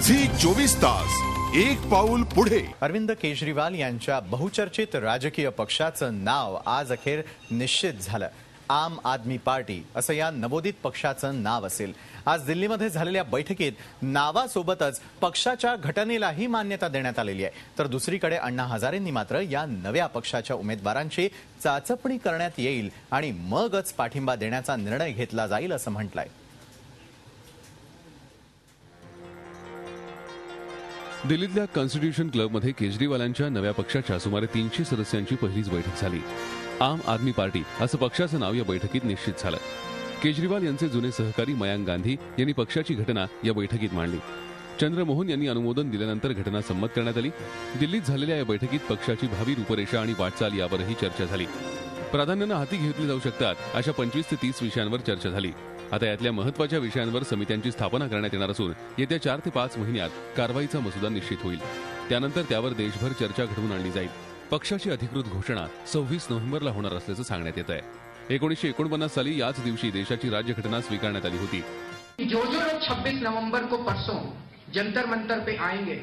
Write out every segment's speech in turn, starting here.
Zee 24 तास एक पाऊल पुढे। अरविंद केजरीवाल यांच्या बहुचर्चित राजकीय पक्षाचं नाव आज अखेर निश्चित झालं। आम आदमी पार्टी असं या नवोदित पक्षाचं नाव असेल। आज दिल्लीमध्ये झालेल्या बैठकीत नावासोबतच पक्षाच्या घटनेलाही मान्यता देण्यात आलेली आहे। तर दुसरीकडे अण्णा हजारेंनी मात्र या नव्या पक्षाच्या उमेदवारांची चाचपणी करण्यात येईल आणि मगच पाठिंबा देण्याचा निर्णय घेतला जाईल असं म्हटलंय। दिल्लीतल्या कॉन्स्टिट्यूशन क्लबमध्ये केजरीवालांच्या नव्या पक्षाच्या सुमारे 300 सदस्यांची पहिलीच बैठक झाली। आम आदमी पार्टी असं पक्षाचं नाव या बैठकीत निश्चित झालं। केजरीवाल यांचे जुने सहकारी मयांक गांधी यांनी पक्षाची घटना या बैठकीत मांडली। चंद्रमोहन यांनी अनुमोदन दिल्यानंतर घटना संमत करण्यात आली। दिल्लीत झालेल्या या बैठकीत पक्षाची भावी रूपरेषा आणि वाटचाल यावरही चर्चा झाली। प्राधान्यानं हाती घेतली जाऊ शकतात अशा 25 ते 30 विषयांवर चर्चा झाली। आता यातल्या महत्त्वाच्या विषयांवर समित्यांची स्थापना करण्यात येणार असून येत्या 4 ते 5 महिन्यात कारवाईचा मसुदा निश्चित होईल। त्यानंतर त्यावर देशभर चर्चा घडवून आणली जाईल। पक्षाची अधिकृत घोषणा 26 नोव्हेंबरला होणार असल्याचं सांगण्यात येत आहे। 1949 साली याच दिवशी देशाची राज्यघटना स्वीकारण्यात आली होती। जो लोग 26 नवंबर को परसों जंतर मंतर पे आएंगे,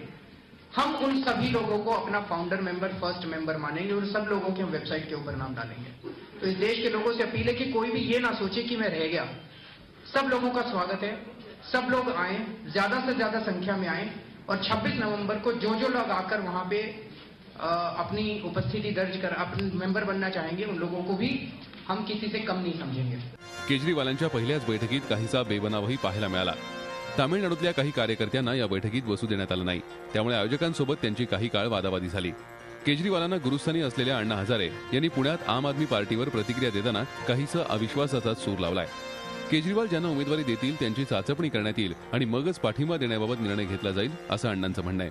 हम उन सभी लोगों को अपना फाउंडर मेंबर, फर्स्ट मेंबर मानेंगे और सब लोगों के हम वेबसाइट के ऊपर नाम डालेंगे। तो इस देश के लोगों से अपील है कि कोई भी ये ना सोचे कि मैं रह गया। सब लोगों का स्वागत है, सब लोग आए, ज्यादा से ज्यादा संख्या में आए और 26 नवंबर को जो लोग आकर वहां पे अपनी उपस्थिति दर्ज कर अपने मेंबर बनना चाहेंगे उन लोगों को भी हम किसी से कम नहीं समझेंगे। केजरीवालांच्या पहिल्याच बैठकीत काहीसा बेबनावही पाहायला मिळाला। तामिळनाडूतल्या काही कार्यकर्त्यांना या बैठकीत बसू देण्यात आलं नाही, त्यामुळे आयोजकांसोबत त्यांची काही काळ वादावादी झाली। केजरीवालांना गुरुस्थानी असलेल्या अण्णा हजारे यांनी पुण्यात आम आदमी पार्टीवर प्रतिक्रिया देताना काहीसा अविश्वासाचा सूर लावलाय। केजरीवाल ज्यांना उमेदवारी देतील त्यांची चाचपणी करण्यात येईल आणि मगच पाठिंबा देण्याबाबत निर्णय घेतला जाईल असं अण्णांचं म्हणणं आहे।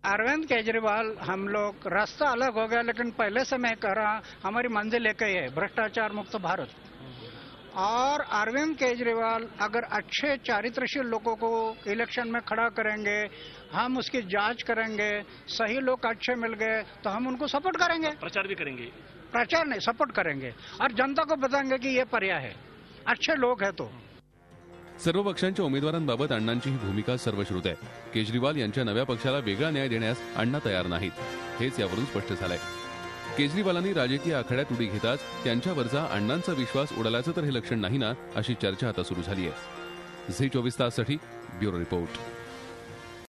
अरविंद केजरीवाल हम लोग रास्ता अलग हो गया, लेकिन पहले से मैं कह रहा हमारी मंजिल एक ही है, भ्रष्टाचार मुक्त भारत। और अरविंद केजरीवाल अगर अच्छे चारित्रशील लोगों को इलेक्शन में खड़ा करेंगे, हम उसकी जांच करेंगे, सही लोग अच्छे मिल गए तो हम उनको सपोर्ट करेंगे, प्रचार भी करेंगे। प्रचार नहीं, सपोर्ट करेंगे और जनता को बताएंगे कि ये पर्याय है, अच्छे लोग हैं। तो सर्व पक्षांच्या उमेदवारांबाबत अण्णांची ही भूमिका सर्वश्रुत आहे। केजरीवाल यांच्या नव्या पक्षाला वेगळा न्याय देण्यास अण्णा तयार नाहीत, हेच यावरून स्पष्ट झालंय। केजरीवालांनी राजकीय आखाड्यात उडी घेताच त्यांच्यावरचा अण्णांचा विश्वास उडाल्याचं तर हे लक्षण नाही ना, अशी चर्चा आता सुरू झाली आहे। झी 24 ताससाठी ब्युरो रिपोर्ट।